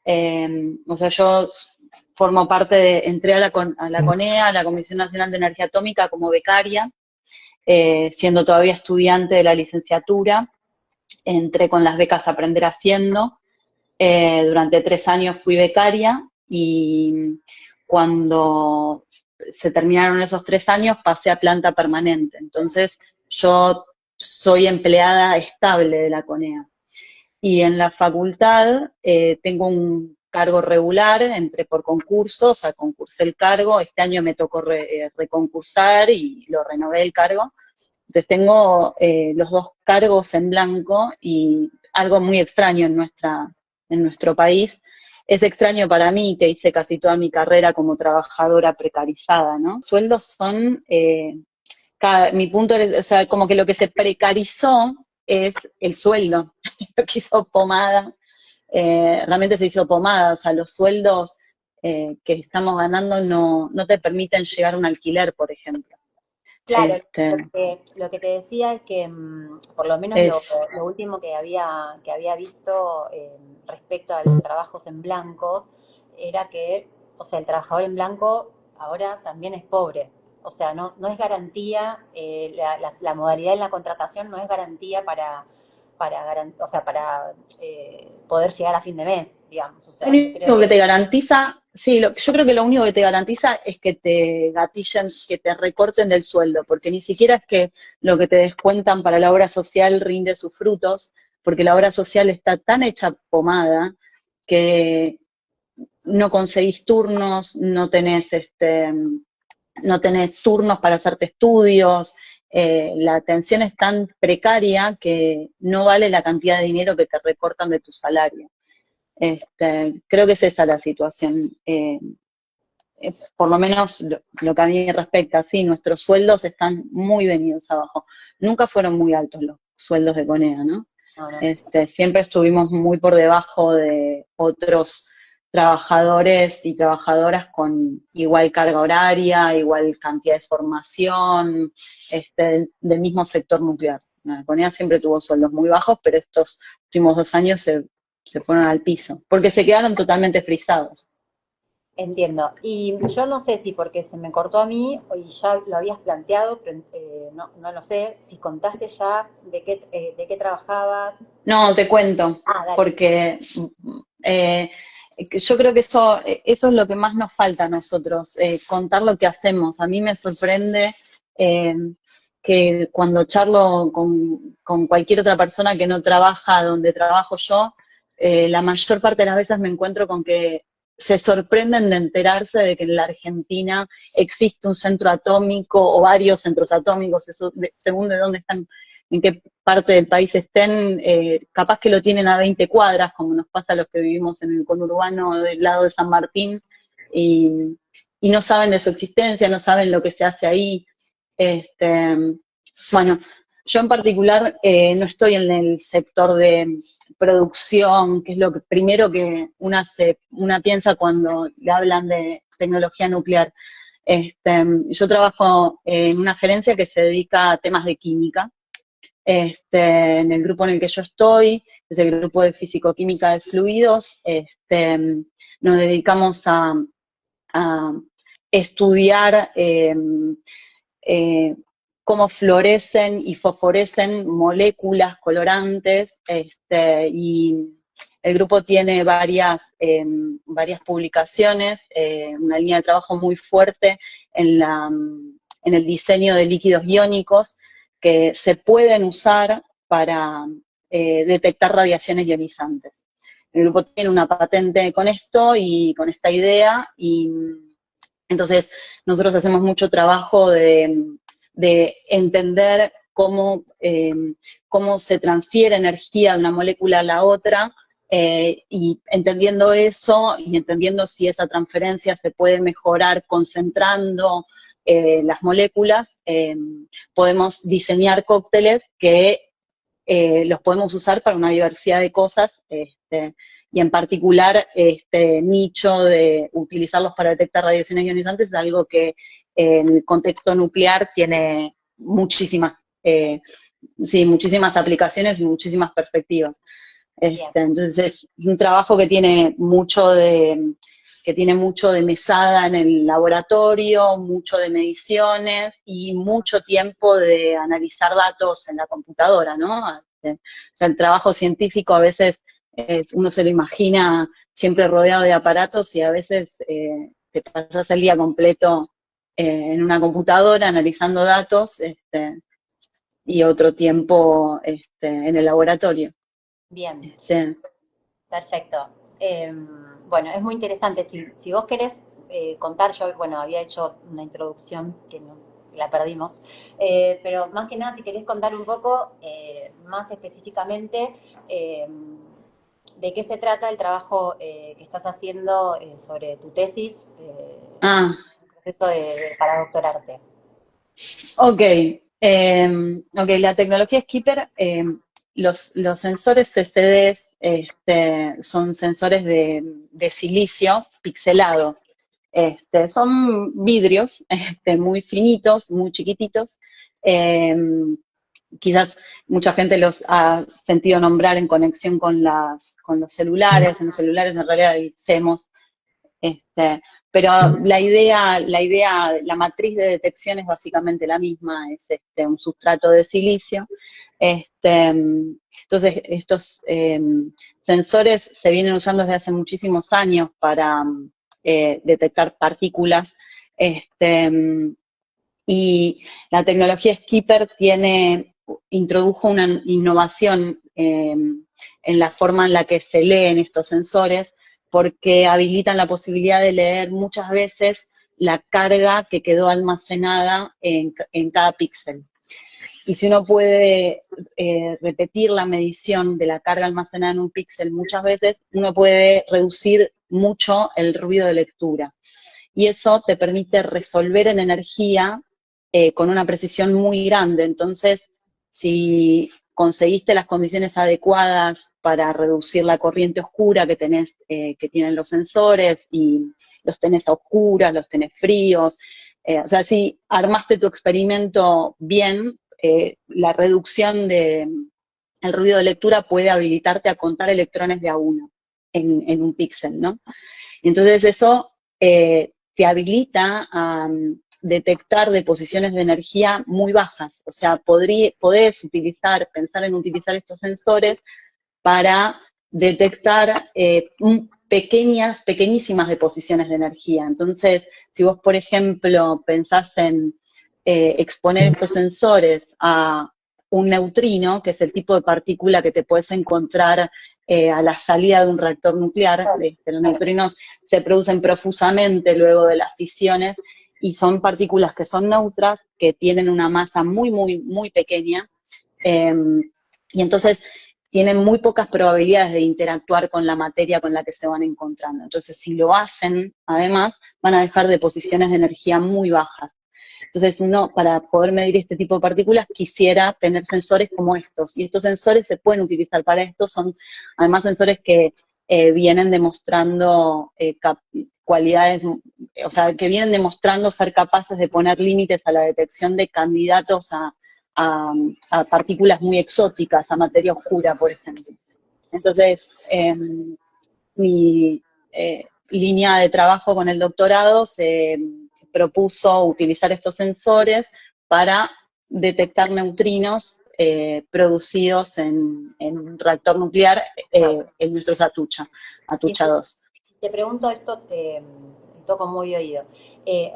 O sea, yo formo parte entré a a la CONEA, a la Comisión Nacional de Energía Atómica, como becaria, siendo todavía estudiante de la licenciatura. Entré con las becas Aprender Haciendo. Durante 3 años fui becaria y cuando se terminaron esos 3 años pasé a planta permanente. Entonces yo soy empleada estable de la CONEA. Y en la facultad tengo un cargo regular, entré por concurso, o sea, concursé el cargo, este año me tocó reconcursar y lo renové el cargo. Entonces tengo los dos cargos en blanco y algo muy extraño en nuestro país. Es extraño para mí, que hice casi toda mi carrera como trabajadora precarizada, ¿no? Sueldos son, mi punto es, o sea, como que lo que se precarizó es el sueldo. Lo que hizo pomada, realmente se hizo pomada, o sea, los sueldos que estamos ganando no te permiten llegar a un alquiler, por ejemplo. Claro, Este, lo que te decía es que por lo menos es lo último que había visto respecto a los trabajos en blanco era que, o sea, el trabajador en blanco ahora también es pobre. O sea, no es garantía, la modalidad en la contratación no es garantía o sea, para poder llegar a fin de mes, digamos. O lo sea, creo único que que te garantiza, sí, yo creo que lo único que te garantiza es que te gatillen, que te recorten del sueldo, porque ni siquiera es que lo que te descuentan para la obra social rinde sus frutos, porque la obra social está tan hecha pomada que no conseguís turnos, no tenés turnos para hacerte estudios, la atención es tan precaria que no vale la cantidad de dinero que te recortan de tu salario. Creo que es esa la situación. Por lo menos lo que a mí respecta, sí, nuestros sueldos están muy venidos abajo. Nunca fueron muy altos los sueldos de CONEA, ¿no? no, no. Siempre estuvimos muy por debajo de otros trabajadores y trabajadoras con igual carga horaria, igual cantidad de formación, del mismo sector nuclear. La CONEA siempre tuvo sueldos muy bajos, pero estos últimos 2 años se fueron al piso, porque se quedaron totalmente frisados. Entiendo. Y yo no sé si porque se me cortó a mí y ya lo habías planteado, pero no lo sé, si contaste ya de qué trabajabas. No, te cuento, Ah, dale. porque eh, yo creo que eso es lo que más nos falta a nosotros, contar lo que hacemos. A mí me sorprende eh, que cuando charlo con cualquier otra persona que no trabaja donde trabajo yo, la mayor parte de las veces me encuentro con que se sorprenden de enterarse de que en la Argentina existe un centro atómico o varios centros atómicos, según de dónde están, en qué parte del país estén, capaz que lo tienen a 20 cuadras, como nos pasa a los que vivimos en el conurbano del lado de San Martín, y, y no saben de su existencia, no saben lo que se hace ahí. Este, bueno, yo en particular no estoy en el sector de producción, que es lo que primero que una piensa cuando le hablan de tecnología nuclear. Yo trabajo en una gerencia que se dedica a temas de química, en el grupo en el que yo estoy, es el grupo de físico-química de fluidos. Nos dedicamos a estudiar eh, cómo florecen y fosforecen moléculas colorantes, y el grupo tiene varias publicaciones, una línea de trabajo muy fuerte en el diseño de líquidos iónicos que se pueden usar para detectar radiaciones ionizantes. El grupo tiene una patente con esto y con esta idea, y entonces nosotros hacemos mucho trabajo de entender cómo se transfiere energía de una molécula a la otra, y entendiendo eso y entendiendo si esa transferencia se puede mejorar concentrando las moléculas, podemos diseñar cócteles que los podemos usar para una diversidad de cosas, y en particular este nicho de utilizarlos para detectar radiaciones ionizantes es algo que en el contexto nuclear tiene muchísimas, sí, muchísimas aplicaciones y muchísimas perspectivas. Bien, Entonces es un trabajo que tiene mucho de mesada en el laboratorio, mucho de mediciones y mucho tiempo de analizar datos en la computadora, ¿no? O sea, el trabajo científico a veces uno se lo imagina siempre rodeado de aparatos y a veces te pasas el día completo en una computadora analizando datos, y otro tiempo en el laboratorio. bien, Este, perfecto. Bueno, es muy interesante. Si vos querés contar, yo, bueno, había hecho una introducción que no, la perdimos, pero más que nada, si querés contar un poco más específicamente eh, de qué se trata el trabajo que estás haciendo sobre tu tesis, ah, el proceso para doctorarte. ok. Ok, la tecnología Skipper, los sensores CCDs son sensores de silicio pixelado. Son vidrios muy finitos, muy chiquititos. eh, Quizás mucha gente los ha sentido nombrar en conexión con los celulares. En los celulares en realidad hacemos, pero la matriz de detección es básicamente la misma, es un sustrato de silicio. Entonces, estos sensores se vienen usando desde hace muchísimos años para detectar partículas. Este, y la tecnología Skipper introdujo una innovación en la forma en la que se leen estos sensores, porque habilitan la posibilidad de leer muchas veces la carga que quedó almacenada en cada píxel. Y si uno puede repetir la medición de la carga almacenada en un píxel muchas veces, uno puede reducir mucho el ruido de lectura. Y eso te permite resolver en energía con una precisión muy grande. Entonces, si conseguiste las condiciones adecuadas para reducir la corriente oscura que tienen los sensores, y los tenés a oscuras, los tenés fríos, o sea, si armaste tu experimento bien, la reducción el ruido de lectura puede habilitarte a contar electrones de a uno en un píxel, ¿no? Y entonces eso te habilita a detectar deposiciones de energía muy bajas. O sea, podés pensar en utilizar estos sensores para detectar pequeñísimas deposiciones de energía. Entonces, si vos, por ejemplo, pensás en exponer estos sensores a un neutrino, que es el tipo de partícula que te puedes encontrar a la salida de un reactor nuclear, los neutrinos se producen profusamente luego de las fisiones y son partículas que son neutras, que tienen una masa muy, muy, muy pequeña, eh, y entonces tienen muy pocas probabilidades de interactuar con la materia con la que se van encontrando. Entonces, si lo hacen, además, van a dejar deposiciones de energía muy bajas. Entonces, uno, para poder medir este tipo de partículas, quisiera tener sensores como estos. Y estos sensores se pueden utilizar para esto. Son, además, sensores que vienen demostrando cualidades, o sea, que vienen demostrando ser capaces de poner límites a la detección de candidatos a, a partículas muy exóticas, a materia oscura, por ejemplo. Entonces, mi línea de trabajo con el doctorado se propuso utilizar estos sensores para detectar neutrinos producidos en un reactor nuclear en nuestros Y Atucha 2. te pregunto esto, te toco muy de oído.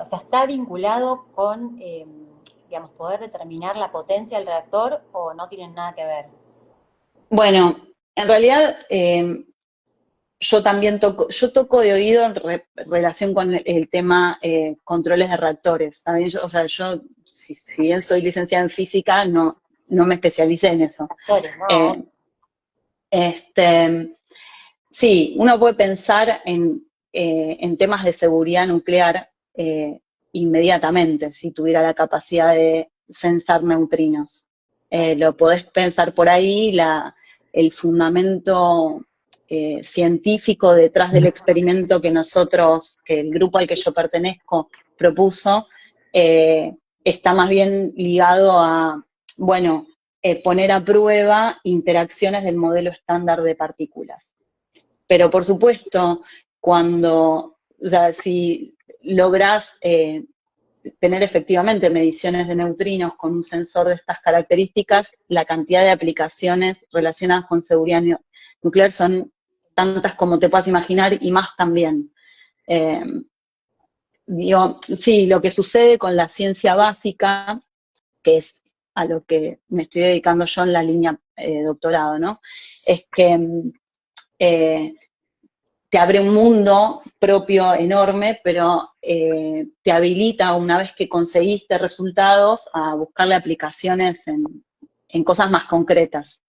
O sea, ¿está vinculado con, digamos, poder determinar la potencia del reactor o no tienen nada que ver? Bueno, en realidad yo toco de oído en relación con el tema controles de reactores. También o sea, si bien soy licenciada en física, no me especialicé en eso. Reactores, ¿no? Eh, este, sí, uno puede pensar en temas de seguridad nuclear inmediatamente, si tuviera la capacidad de censar neutrinos. Lo podés pensar por ahí, el fundamento científico detrás del experimento que el grupo al que yo pertenezco propuso, está más bien ligado a, bueno, poner a prueba interacciones del modelo estándar de partículas. Pero por supuesto, cuando, o sea, si lográs tener efectivamente mediciones de neutrinos con un sensor de estas características, la cantidad de aplicaciones relacionadas con seguridad nuclear son tantas como te puedas imaginar y más también. Eh, Digo, sí, lo que sucede con la ciencia básica, que es a lo que me estoy dedicando yo en la línea doctorado, ¿no? Es que eh, te abre un mundo propio enorme, pero te habilita, una vez que conseguiste resultados, a buscarle aplicaciones en cosas más concretas.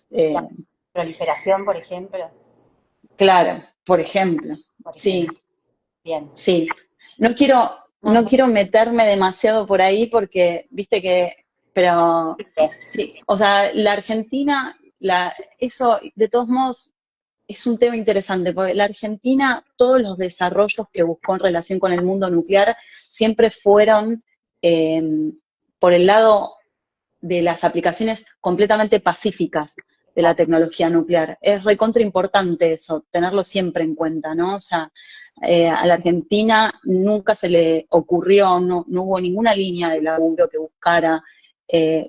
La proliferación, por ejemplo, Claro, por ejemplo, por sí, ejemplo. Bien. sí. No quiero, No, no quiero meterme demasiado por ahí porque, viste que, pero sí, o sea, la Argentina, eso de todos modos es un tema interesante, porque la Argentina, todos los desarrollos que buscó en relación con el mundo nuclear siempre fueron eh, por el lado de las aplicaciones completamente pacíficas de la tecnología nuclear. Es recontra importante eso, tenerlo siempre en cuenta, ¿no? O sea, a la Argentina nunca se le ocurrió, no hubo ninguna línea de laburo que buscara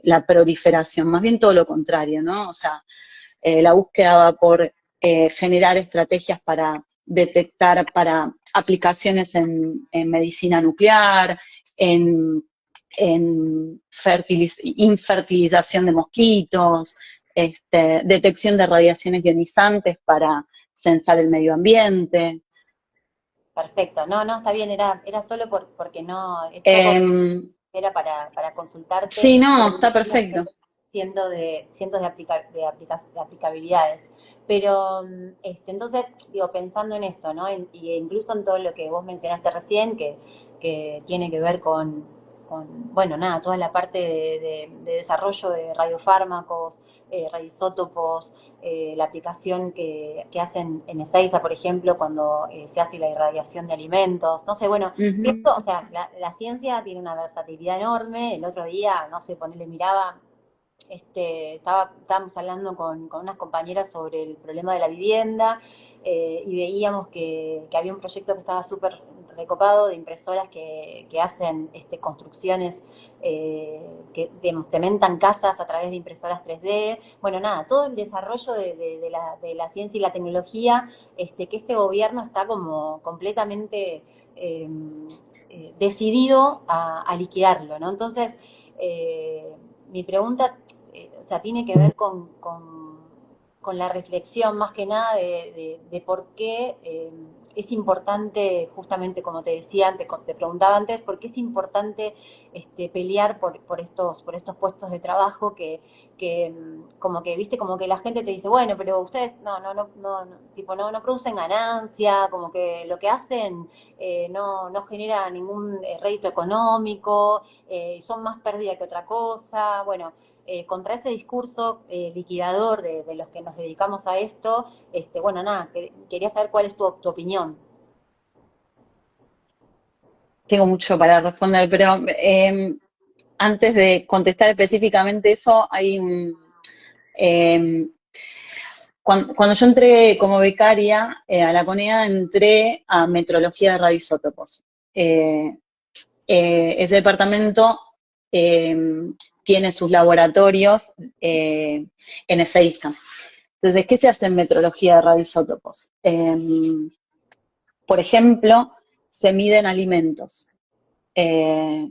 la proliferación, más bien todo lo contrario, ¿no? O sea, la búsqueda va por generar estrategias para detectar, para aplicaciones en medicina nuclear, en infertilización de mosquitos, detección de radiaciones ionizantes para censar el medio ambiente. perfecto. No, no, está bien, era solo porque no, esto Eh, era para consultarte, sí, no, porque está estamos perfecto. cientos de aplicabilidades. Pero, entonces, digo, pensando en esto, ¿no? Y incluso en todo lo que vos mencionaste recién, que tiene que ver bueno, nada, toda la parte de desarrollo de radiofármacos, radioisótopos, la aplicación que hacen en Ezeiza, por ejemplo, cuando se hace la irradiación de alimentos. No sé, bueno, Ujú. esto, o sea, la ciencia tiene una versatilidad enorme. El otro día, no sé, ponele, miraba, estábamos hablando con unas compañeras sobre el problema de la vivienda, y veíamos que había un proyecto que estaba súper recopado de impresoras que hacen construcciones, que cementan casas a través de impresoras 3D. Bueno, nada, todo el desarrollo de la ciencia y la tecnología, que este gobierno está como completamente decidido a liquidarlo, ¿no? Entonces, mi pregunta, o sea, tiene que ver con la reflexión más que nada de por qué es importante, justamente como te decía antes, te preguntaba antes, por qué es importante pelear por estos puestos de trabajo que como que, viste, como que la gente te dice, bueno, pero ustedes tipo, no producen ganancia, como que lo que hacen no genera ningún rédito económico, son más pérdida que otra cosa. Bueno, contra ese discurso liquidador de los que nos dedicamos a esto, bueno, nada, quería saber cuál es tu opinión. Tengo mucho para responder, pero antes de contestar específicamente eso, hay eh, cuando yo entré como becaria a la CONEA, entré a metrología de radioisótopos. Eh, Ese departamento eh, tiene sus laboratorios en Ezeiza. Entonces, ¿qué se hace en metrología de radioisótopos? Por ejemplo, se miden alimentos. Eh,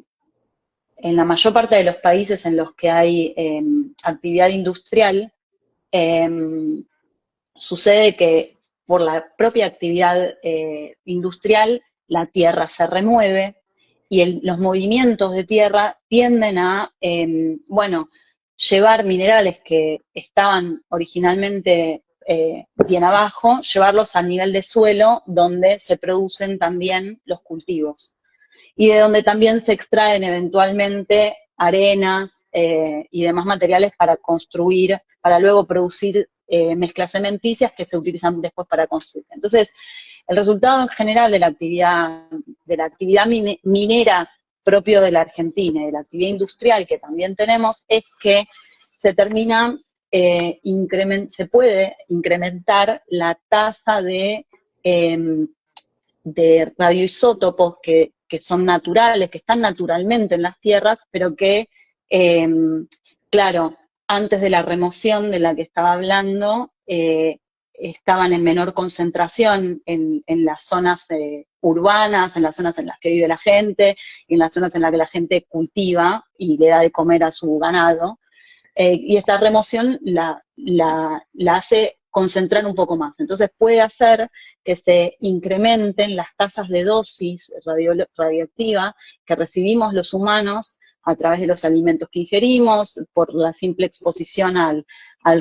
en la mayor parte de los países en los que hay actividad industrial, eh, sucede que por la propia actividad industrial la tierra se remueve y los movimientos de tierra tienden a, bueno, llevar minerales que estaban originalmente bien abajo, llevarlos al nivel de suelo donde se producen también los cultivos y de donde también se extraen eventualmente arenas y demás materiales para construir, para luego producir mezclas cementicias que se utilizan después para construir. Entonces, el resultado en general de la actividad minera propio de la Argentina y de la actividad industrial que también tenemos es que se termina, se puede incrementar la tasa de radioisótopos que son naturales, que están naturalmente en las tierras, pero que, claro, antes de la remoción de la que estaba hablando, estaban en menor concentración en las zonas urbanas, en las zonas en las que vive la gente, y en las zonas en las que la gente cultiva y le da de comer a su ganado. Y esta remoción la hace concentrar un poco más. Entonces puede hacer que se incrementen las tasas de dosis radioactiva que recibimos los humanos a través de los alimentos que ingerimos, por la simple exposición al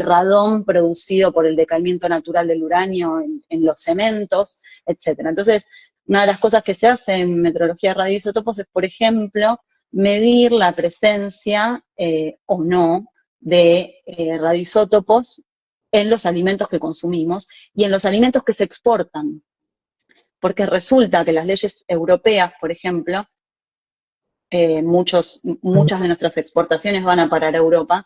radón producido por el decaimiento natural del uranio en los cementos, etcétera. Entonces, una de las cosas que se hace en metrología de radioisótopos es, por ejemplo, medir la presencia o no de radioisótopos en los alimentos que consumimos y en los alimentos que se exportan. Porque resulta que las leyes europeas, por ejemplo, muchas de nuestras exportaciones van a parar a Europa,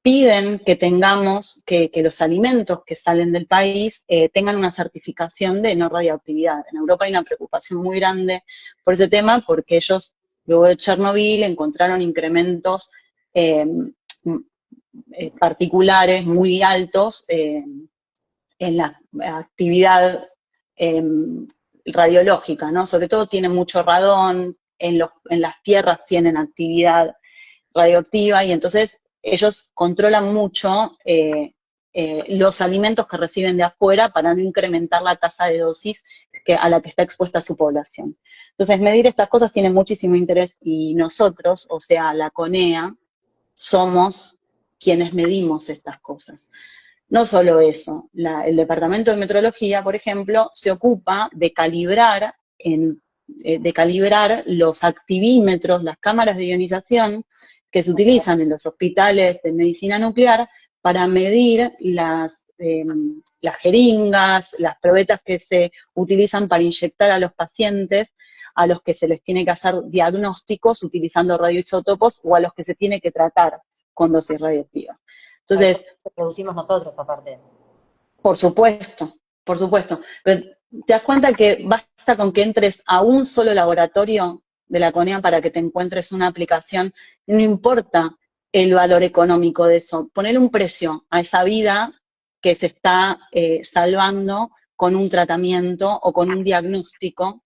piden que tengamos, que los alimentos que salen del país tengan una certificación de no radioactividad. En Europa hay una preocupación muy grande por ese tema porque ellos, luego de Chernobyl, encontraron incrementos particulares muy altos en la actividad radiológica, ¿no? Sobre todo tiene mucho radón, en las tierras tienen actividad radioactiva y entonces ellos controlan mucho los alimentos que reciben de afuera para no incrementar la tasa de dosis a la que está expuesta su población. Entonces, medir estas cosas tiene muchísimo interés y nosotros, o sea, la CONEA, somos quienes medimos estas cosas. No solo eso, el Departamento de Metrología, por ejemplo, se ocupa de calibrar los activímetros, las cámaras de ionización que se utilizan en los hospitales de medicina nuclear para medir las jeringas, las probetas que se utilizan para inyectar a los pacientes, a los que se les tiene que hacer diagnósticos utilizando radioisótopos o a los que se tiene que tratar con dosis radioactivas. Entonces, lo producimos nosotros aparte. Por supuesto, por supuesto. Pero te das cuenta que basta con que entres a un solo laboratorio de la CONEA para que te encuentres una aplicación, no importa el valor económico de eso, poner un precio a esa vida que se está salvando con un tratamiento o con un diagnóstico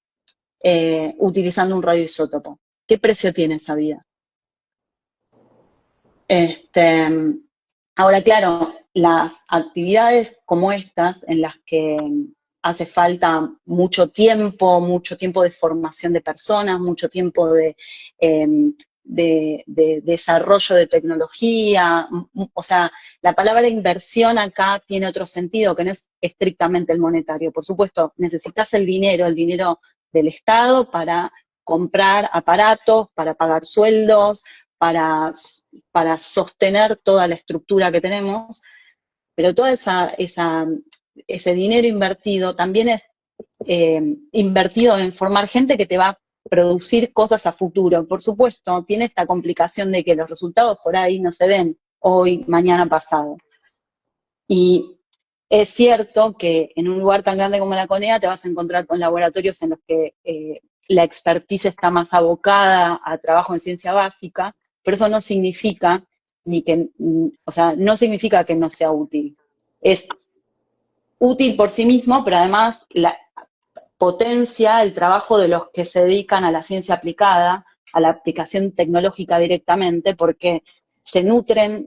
utilizando un radioisótopo. ¿Qué precio tiene esa vida? Ahora, claro, las actividades como estas, en las que hace falta mucho tiempo de formación de personas, mucho tiempo de desarrollo de tecnología, o sea, la palabra inversión acá tiene otro sentido, que no es estrictamente el monetario. Por supuesto, necesitas el dinero del Estado para comprar aparatos, para pagar sueldos, para sostener toda la estructura que tenemos, pero todo ese dinero invertido también es invertido en formar gente que te va a producir cosas a futuro. Por supuesto, tiene esta complicación de que los resultados por ahí no se ven hoy, mañana, pasado. Y es cierto que en un lugar tan grande como la CONEA te vas a encontrar con laboratorios en los que la expertise está más abocada a trabajo en ciencia básica, pero eso no significa no significa que no sea útil. Es útil por sí mismo, pero además potencia el trabajo de los que se dedican a la ciencia aplicada, a la aplicación tecnológica directamente, porque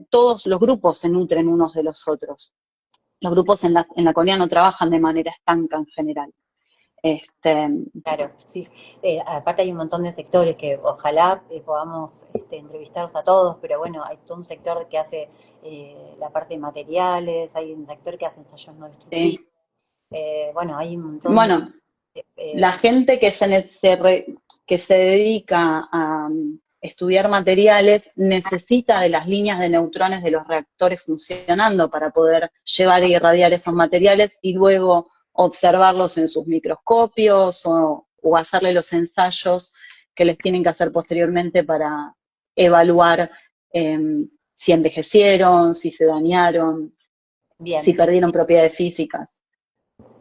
todos los grupos se nutren unos de los otros. Los grupos en la CONEA no trabajan de manera estanca en general. Claro, sí. Aparte hay un montón de sectores que ojalá podamos entrevistarlos a todos, pero bueno, hay todo un sector que hace la parte de materiales, hay un sector que hace ensayos no destructivos. Sí. Bueno, hay un montón. Bueno, la gente que se dedica a estudiar materiales necesita de las líneas de neutrones de los reactores funcionando para poder llevar e irradiar esos materiales y luego observarlos en sus microscopios o hacerle los ensayos que les tienen que hacer posteriormente para evaluar si envejecieron, si se dañaron, si Bien, perdieron propiedades físicas.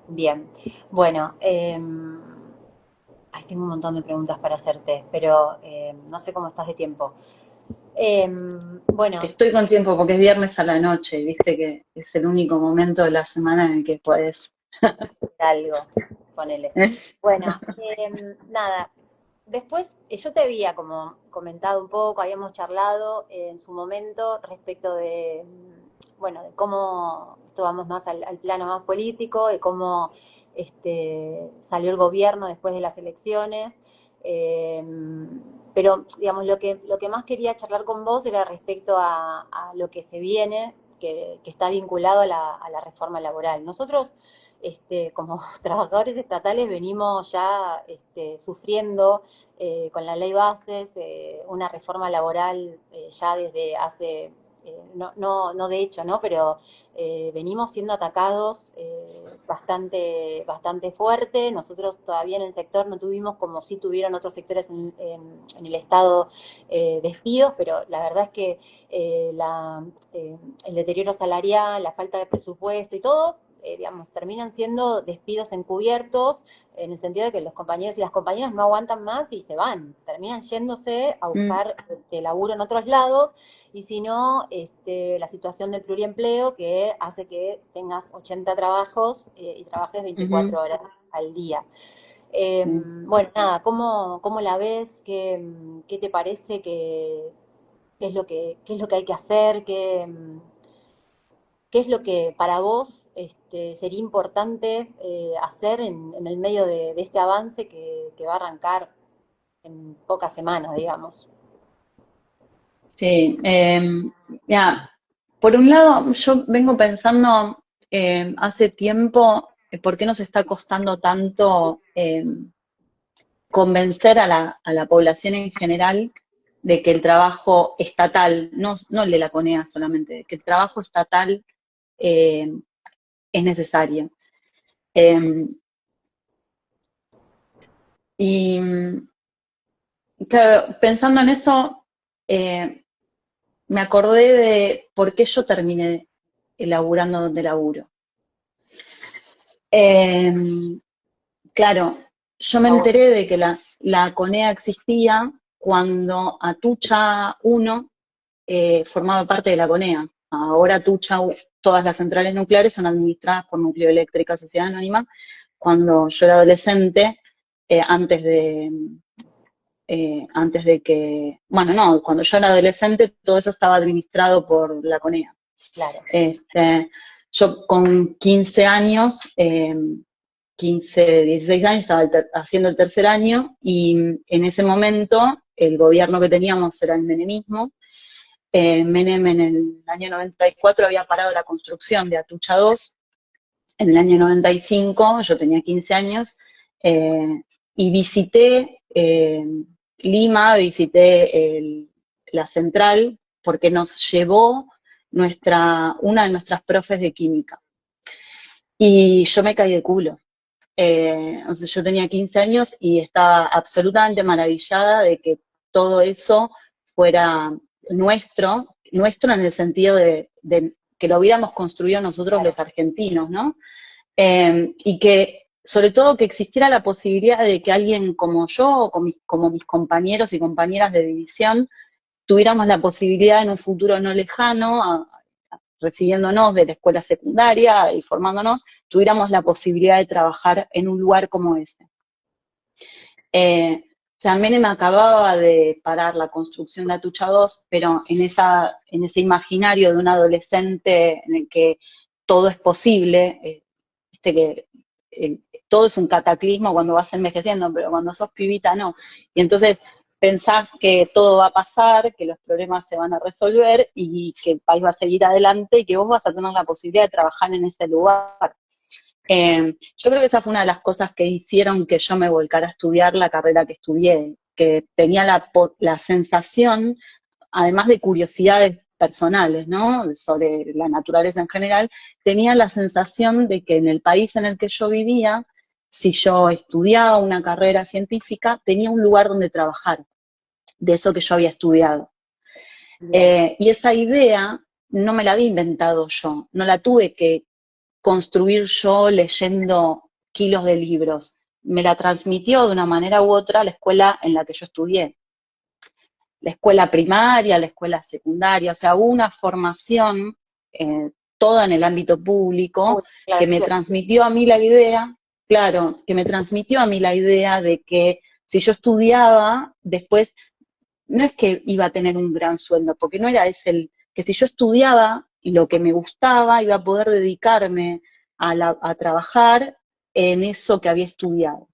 bien. Bueno, ay, tengo un montón de preguntas para hacerte, pero no sé cómo estás de tiempo. Bueno, Estoy con tiempo porque es viernes a la noche, viste que es el único momento de la semana en el que podés. algo, ponele. Bueno, nada, después yo te había como comentado un poco, habíamos charlado en su momento respecto de, bueno, de cómo, esto vamos más al plano más político, de cómo salió el gobierno después de las elecciones. eh, pero, digamos, lo que más quería charlar con vos era respecto a lo que se viene, que está vinculado a la reforma laboral. Nosotros como trabajadores estatales venimos ya sufriendo con la ley bases una reforma laboral ya desde hace, no de hecho, ¿no? Pero venimos siendo atacados bastante fuerte. Nosotros todavía en el sector no tuvimos, como sí tuvieron otros sectores en el Estado, despidos, pero la verdad es que el deterioro salarial, la falta de presupuesto y todo, digamos, terminan siendo despidos encubiertos en el sentido de que los compañeros y las compañeras no aguantan más y se van, terminan yéndose a Mm, buscar laburo en otros lados, y si no, la situación del pluriempleo que hace que tengas 80 trabajos y trabajes ujú, 24 horas al día. sí. Bueno, nada, ¿cómo la ves? ¿Qué te parece? ¿Qué es lo que hay que hacer? ¿Qué es lo que para vos sería importante hacer en el medio de este avance que va a arrancar en pocas semanas, digamos? Sí, ya, por un lado, yo vengo pensando hace tiempo por qué nos está costando tanto convencer a la población en general de que el trabajo estatal, no el de la CONEA solamente, de que el trabajo estatal eh, es necesario. Eh, y claro, pensando en eso, eh, me acordé de por qué yo terminé laburando donde laburo. Eh, claro, yo me Ahora, enteré de que la CONEA existía cuando Atucha 1 formaba parte de la CONEA. Ahora Atucha, todas las centrales nucleares son administradas por Nucleo Eléctrica Sociedad Anónima. Cuando yo era adolescente, eh, antes de, antes de que, bueno, no, cuando yo era adolescente todo eso estaba administrado por la CONEA. claro. Yo con 15 años, 15, 16 años, estaba haciendo el tercer año y en ese momento el gobierno que teníamos era el menemismo. Menem en el año 94 había parado la construcción de Atucha 2. En el año 95, yo tenía 15 años, eh, y visité Lima, visité la central, porque nos llevó una de nuestras profes de química. Y yo me caí de culo. O sea, yo tenía 15 años y estaba absolutamente maravillada de que todo eso fuera nuestro en el sentido de que lo hubiéramos construido nosotros Claro. los argentinos, ¿no? Y que, sobre todo, que existiera la posibilidad de que alguien como yo, o como mis compañeros y compañeras de división, tuviéramos la posibilidad en un futuro no lejano, recibiéndonos de la escuela secundaria y formándonos, tuviéramos la posibilidad de trabajar en un lugar como ese. O sea, Menem acababa de parar la construcción de Atucha 2, pero en ese imaginario de un adolescente en el que todo es posible, que eh, todo es un cataclismo cuando vas envejeciendo, pero cuando sos pibita no. Y entonces pensás que todo va a pasar, que los problemas se van a resolver y que el país va a seguir adelante y que vos vas a tener la posibilidad de trabajar en ese lugar. Yo creo que esa fue una de las cosas que hicieron que yo me volcara a estudiar la carrera que estudié, que tenía la sensación, además de curiosidades personales, ¿no? Sobre la naturaleza en general, tenía la sensación de que en el país en el que yo vivía, si yo estudiaba una carrera científica, tenía un lugar donde trabajar, de eso que yo había estudiado. bien, Y esa idea no me la había inventado yo, no la tuve que construir yo leyendo kilos de libros. Me la transmitió de una manera u otra la escuela en la que yo estudié. La escuela primaria, la escuela secundaria, o sea, hubo una formación toda en el ámbito público claro, que eso me te iba a decir. transmitió a mí la idea, claro, que me transmitió a mí la idea de que si yo estudiaba, después no es que iba a tener un gran sueldo, porque no era ese el, que si yo estudiaba y lo que me gustaba, iba a poder dedicarme a trabajar en eso que había estudiado.